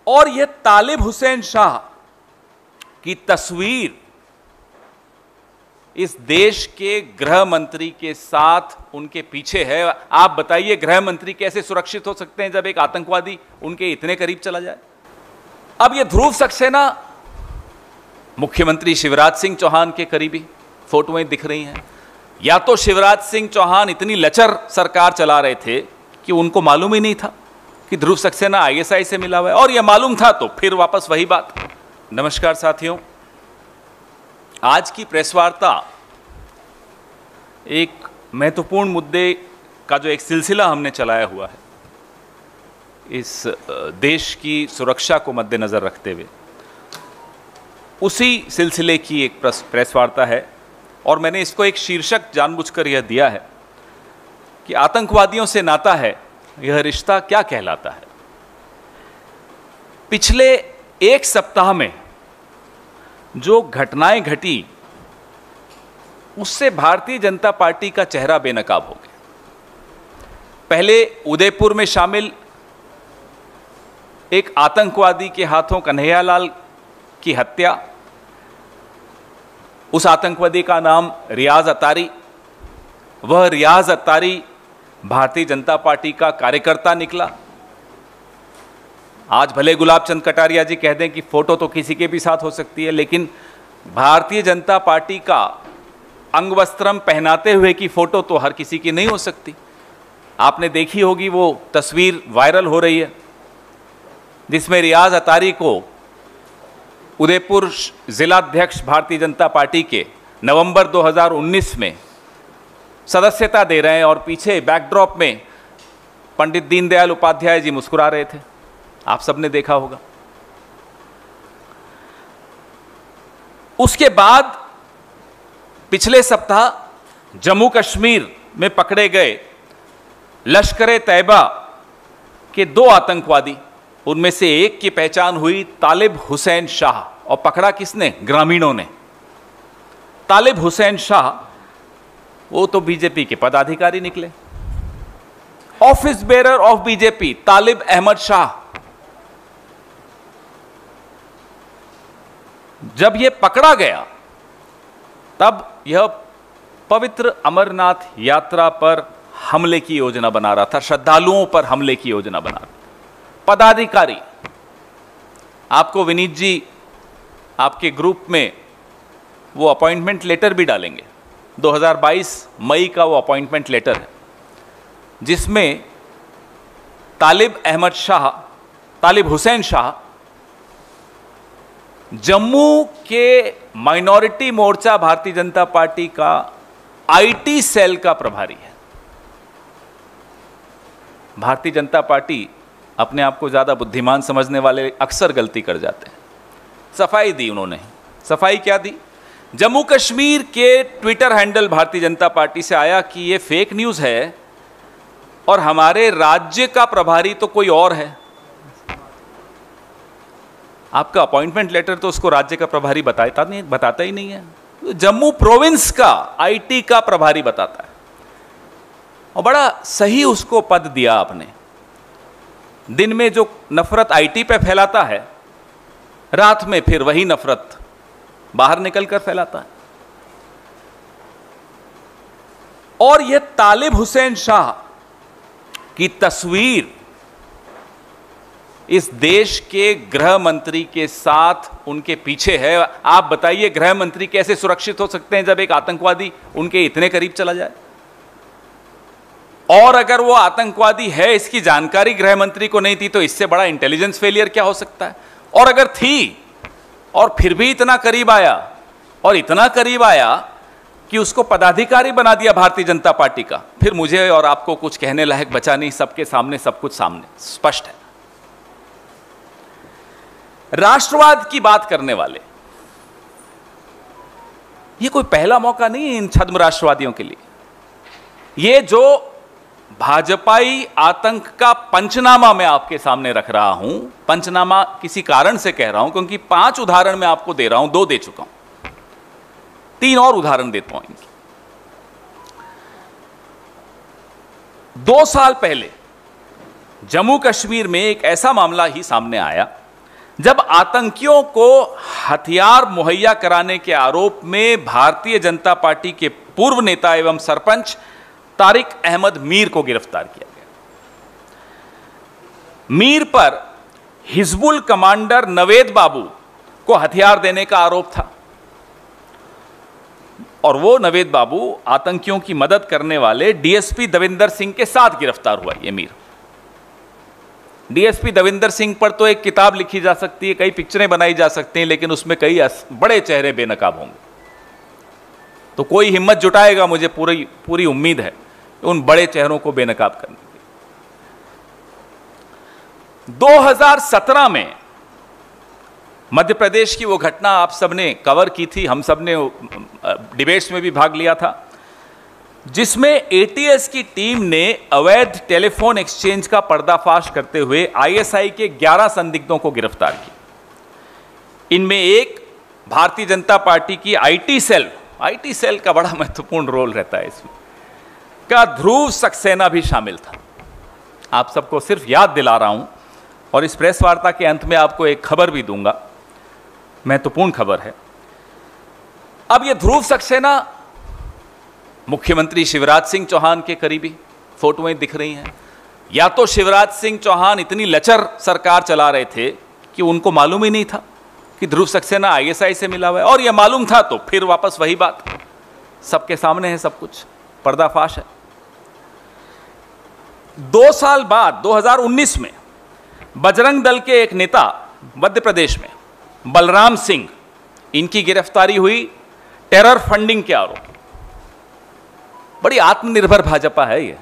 और यह तालिब हुसैन शाह की तस्वीर इस देश के गृह मंत्री के साथ उनके पीछे है। आप बताइए, गृह मंत्री कैसे सुरक्षित हो सकते हैं जब एक आतंकवादी उनके इतने करीब चला जाए। अब यह ध्रुव सक्सेना मुख्यमंत्री शिवराज सिंह चौहान के करीबी फोटोएं दिख रही हैं। या तो शिवराज सिंह चौहान इतनी लचर सरकार चला रहे थे कि उनको मालूम ही नहीं था कि ध्रुव सक्सेना आईएसआई से मिला हुआ है, और यह मालूम था तो फिर वापस वही बात। नमस्कार साथियों, आज की प्रेस वार्ता एक महत्वपूर्ण मुद्दे का जो एक सिलसिला हमने चलाया हुआ है, इस देश की सुरक्षा को मद्देनजर रखते हुए, उसी सिलसिले की एक प्रेस वार्ता है। और मैंने इसको एक शीर्षक जानबूझकर यह दिया है कि आतंकवादियों से नाता है, यह रिश्ता क्या कहलाता है। पिछले एक सप्ताह में जो घटनाएं घटी, उससे भारतीय जनता पार्टी का चेहरा बेनकाब हो गया। पहले उदयपुर में शामिल एक आतंकवादी के हाथों कन्हैयालाल की हत्या, उस आतंकवादी का नाम रियाज अतारी। वह रियाज अतारी भारतीय जनता पार्टी का कार्यकर्ता निकला। आज भले गुलाब चंद कटारिया जी कह दें कि फोटो तो किसी के भी साथ हो सकती है, लेकिन भारतीय जनता पार्टी का अंगवस्त्रम पहनाते हुए की फोटो तो हर किसी की नहीं हो सकती। आपने देखी होगी वो तस्वीर वायरल हो रही है जिसमें रियाज अतारी को उदयपुर जिलाध्यक्ष भारतीय जनता पार्टी के नवंबर 2019 में सदस्यता दे रहे हैं, और पीछे बैकड्रॉप में पंडित दीनदयाल उपाध्याय जी मुस्कुरा रहे थे। आप सबने देखा होगा। उसके बाद पिछले सप्ताह जम्मू कश्मीर में पकड़े गए लश्कर-ए-तैयबा के 2 आतंकवादी, उनमें से एक की पहचान हुई तालिब हुसैन शाह। और पकड़ा किसने? ग्रामीणों ने। तालिब हुसैन शाह वो तो बीजेपी के पदाधिकारी निकले, ऑफिस बेरर ऑफ बीजेपी तालिब अहमद शाह। जब यह पकड़ा गया तब यह पवित्र अमरनाथ यात्रा पर हमले की योजना बना रहा था, श्रद्धालुओं पर हमले की योजना बना रहा था। पदाधिकारी, आपको विनीत जी आपके ग्रुप में वो अपॉइंटमेंट लेटर भी डालेंगे। 2022 मई का वो अपॉइंटमेंट लेटर है जिसमें तालिब हुसैन शाह जम्मू के माइनॉरिटी मोर्चा भारतीय जनता पार्टी का आईटी सेल का प्रभारी है। भारतीय जनता पार्टी अपने आप को ज्यादा बुद्धिमान समझने वाले अक्सर गलती कर जाते हैं। सफाई दी उन्होंने। सफाई क्या दी? जम्मू कश्मीर के Twitter handle Bharatiya Janata party से आया कि ये फेक न्यूज़ है और हमारे राज्य का प्रभारी तो कोई और है। आपका अपॉइंटमेंट लेटर तो उसको राज्य का प्रभारी बताता ही नहीं है। जम्मू प्रोविंस का आईटी का प्रभारी बताता है, और बड़ा सही उसको पद दिया आपने। दिन में जो नफरत आईटी पे फैलाता है, रात में फिर वही नफरत बाहर निकलकर फैलाता है। और यह तालिब हुसैन शाह की तस्वीर इस देश के गृह मंत्री के साथ उनके पीछे है। आप बताइए, गृह मंत्री कैसे सुरक्षित हो सकते हैं जब एक आतंकवादी उनके इतने करीब चला जाए। और अगर वो आतंकवादी है, इसकी जानकारी गृह मंत्री को नहीं थी, तो इससे बड़ा इंटेलिजेंस फेलियर क्या हो सकता है। और अगर थी और फिर भी इतना करीब आया, और इतना करीब आया कि उसको पदाधिकारी बना दिया भारतीय जनता पार्टी का, फिर मुझे और आपको कुछ कहने लायक बचा नहीं। सबके सामने सब कुछ सामने स्पष्ट है। राष्ट्रवाद की बात करने वाले, यह कोई पहला मौका नहीं है इन छद्म राष्ट्रवादियों के लिए। यह जो भाजपाई आतंक का पंचनामा मैं आपके सामने रख रहा हूं, पंचनामा किसी कारण से कह रहा हूं क्योंकि 5 उदाहरण मैं आपको दे रहा हूं, 2 दे चुका हूं, 3 और उदाहरण देता हूं इनकी। 2 साल पहले जम्मू कश्मीर में एक ऐसा मामला ही सामने आया जब आतंकियों को हथियार मुहैया कराने के आरोप में भारतीय जनता पार्टी के पूर्व नेता एवं सरपंच तारिक अहमद मीर को गिरफ्तार किया गया। मीर पर हिजबुल कमांडर नवेद बाबू को हथियार देने का आरोप था और वो नवेद बाबू आतंकियों की मदद करने वाले डीएसपी दविंदर सिंह के साथ गिरफ्तार हुआ। ये मीर, डीएसपी दविंदर सिंह पर तो एक किताब लिखी जा सकती है, कई पिक्चरें बनाई जा सकती हैं, लेकिन उसमें कई बड़े चेहरे बेनकाब होंगे। तो कोई हिम्मत जुटाएगा, मुझे पूरी उम्मीद है उन बड़े चेहरों को बेनकाब करने की। 2017 में मध्य प्रदेश की वो घटना आप सबने कवर की थी, हम सबने डिबेट्स में भी भाग लिया था, जिसमें एटीएस की टीम ने अवैध टेलीफोन एक्सचेंज का पर्दाफाश करते हुए आईएसआई के 11 संदिग्धों को गिरफ्तार किया। इनमें एक भारतीय जनता पार्टी की आईटी सेल का बड़ा महत्वपूर्ण रोल रहता है इसमें, का ध्रुव सक्सेना भी शामिल था। आप सबको सिर्फ याद दिला रहा हूं और इस प्रेस वार्ता के अंत में आपको एक खबर भी दूंगा, महत्वपूर्ण खबर है। अब यह ध्रुव सक्सेना मुख्यमंत्री शिवराज सिंह चौहान के करीबी, फोटोएं दिख रही हैं। या तो शिवराज सिंह चौहान इतनी लचर सरकार चला रहे थे कि उनको मालूम ही नहीं था कि ध्रुव सक्सेना आईएसआई से मिला हुआ है, और यह मालूम था तो फिर वापस वही बात, सबके सामने है सब कुछ, पर्दाफाश है। 2 साल बाद 2019 में बजरंग दल के एक नेता मध्य प्रदेश में बलराम सिंह, इनकी गिरफ्तारी हुई टेरर फंडिंग के आरोप। बड़ी आत्मनिर्भर भाजपा है ये।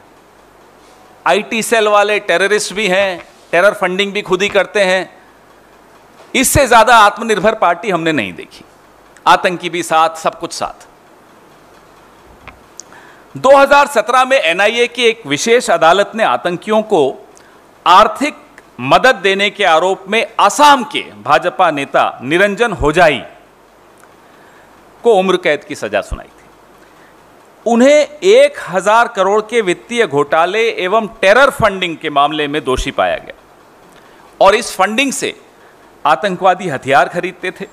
आईटी सेल वाले टेररिस्ट भी हैं, टेरर फंडिंग भी खुद ही करते हैं। इससे ज्यादा आत्मनिर्भर पार्टी हमने नहीं देखी। आतंकी भी साथ, सब कुछ साथ। 2017 में एनआईए की एक विशेष अदालत ने आतंकियों को आर्थिक मदद देने के आरोप में असम के भाजपा नेता निरंजन होजाई को उम्र कैद की सजा सुनाई थी। उन्हें 1000 करोड़ के वित्तीय घोटाले एवं टेरर फंडिंग के मामले में दोषी पाया गया, और इस फंडिंग से आतंकवादी हथियार खरीदते थे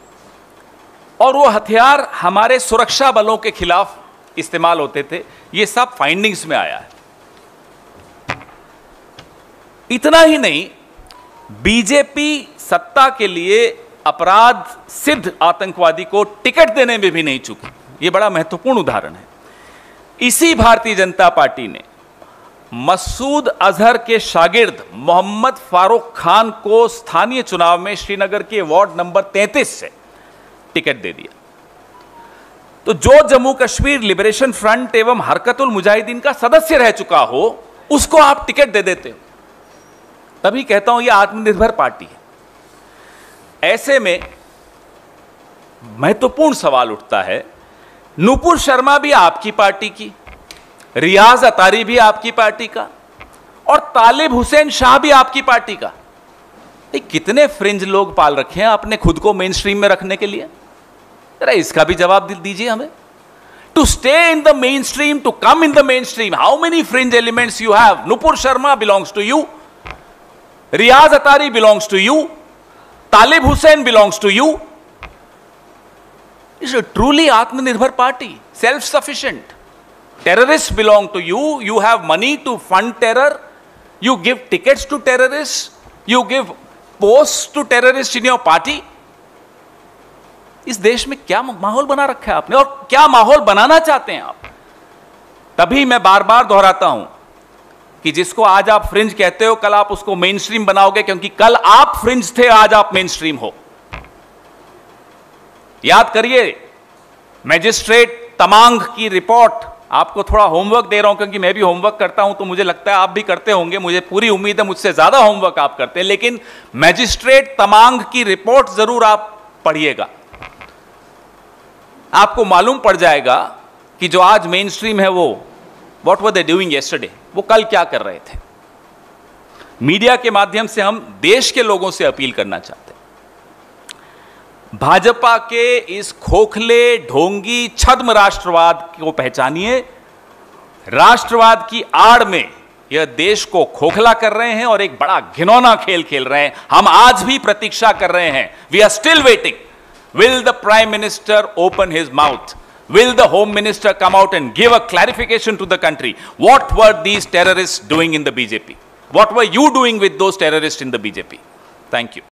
और वो हथियार हमारे सुरक्षा बलों के खिलाफ इस्तेमाल होते थे। ये सब फाइंडिंग्स में आया है। इतना ही नहीं, बीजेपी सत्ता के लिए अपराध सिद्ध आतंकवादी को टिकट देने में भी नहीं चूकी। यह बड़ा महत्वपूर्ण उदाहरण है। इसी भारतीय जनता पार्टी ने मसूद अजहर के शागिर्द मोहम्मद फारूक खान को स्थानीय चुनाव में श्रीनगर के वार्ड नंबर 33 से टिकट दे दिया। तो जो जम्मू कश्मीर लिबरेशन फ्रंट एवं हरकतुल मुजाहिदीन का सदस्य रह चुका हो, उसको आप टिकट दे देते हो। तभी कहता हूं यह आत्मनिर्भर पार्टी है। ऐसे में महत्वपूर्ण सवाल उठता है, नूपुर शर्मा भी आपकी पार्टी की, रियाज अतारी भी आपकी पार्टी का, और तालिब हुसैन शाह भी आपकी पार्टी का। कितने फ्रिंज लोग पाल रखे हैं आपने खुद को मेन स्ट्रीम में रखने के लिए? जरा इसका भी जवाब दीजिए हमें। To stay in the mainstream, to come in the mainstream, how many fringe elements you have? Nupur Sharma belongs to you, Riyaz Attari belongs to you, Talib Hussain belongs to you. It's a truly Atmanirbhar party, self-sufficient. Terrorists belong to you. You have money to fund terror. You give tickets to terrorists. You give posts to terrorists in your party. इस देश में क्या माहौल बना रखा है आपने, और क्या माहौल बनाना चाहते हैं आप? तभी मैं बार बार दोहराता हूं कि जिसको आज आप फ्रिंज कहते हो, कल आप उसको मेन स्ट्रीम बनाओगे, क्योंकि कल आप फ्रिंज थे, आज आप मेन स्ट्रीम हो। याद करिए मैजिस्ट्रेट तमांग की रिपोर्ट। आपको थोड़ा होमवर्क दे रहा हूं, क्योंकि मैं भी होमवर्क करता हूं, तो मुझे लगता है आप भी करते होंगे। मुझे पूरी उम्मीद है मुझसे ज्यादा होमवर्क आप करते हैं, लेकिन मैजिस्ट्रेट तमांग की रिपोर्ट जरूर आप पढ़िएगा। आपको मालूम पड़ जाएगा कि जो आज मेन स्ट्रीम है वो what were they doing yesterday, वो कल क्या कर रहे थे। मीडिया के माध्यम से हम देश के लोगों से अपील करना चाहते हैं, भाजपा के इस खोखले ढोंगी छद्म राष्ट्रवाद को पहचानिए। राष्ट्रवाद की आड़ में यह देश को खोखला कर रहे हैं और एक बड़ा घिनौना खेल खेल रहे हैं। हम आज भी प्रतीक्षा कर रहे हैं, we are still waiting. Will the prime minister open his mouth? Will the Home Minister come out and give a clarification to the country? What were these terrorists doing in the BJP? What were you doing with those terrorists in the BJP? Thank you.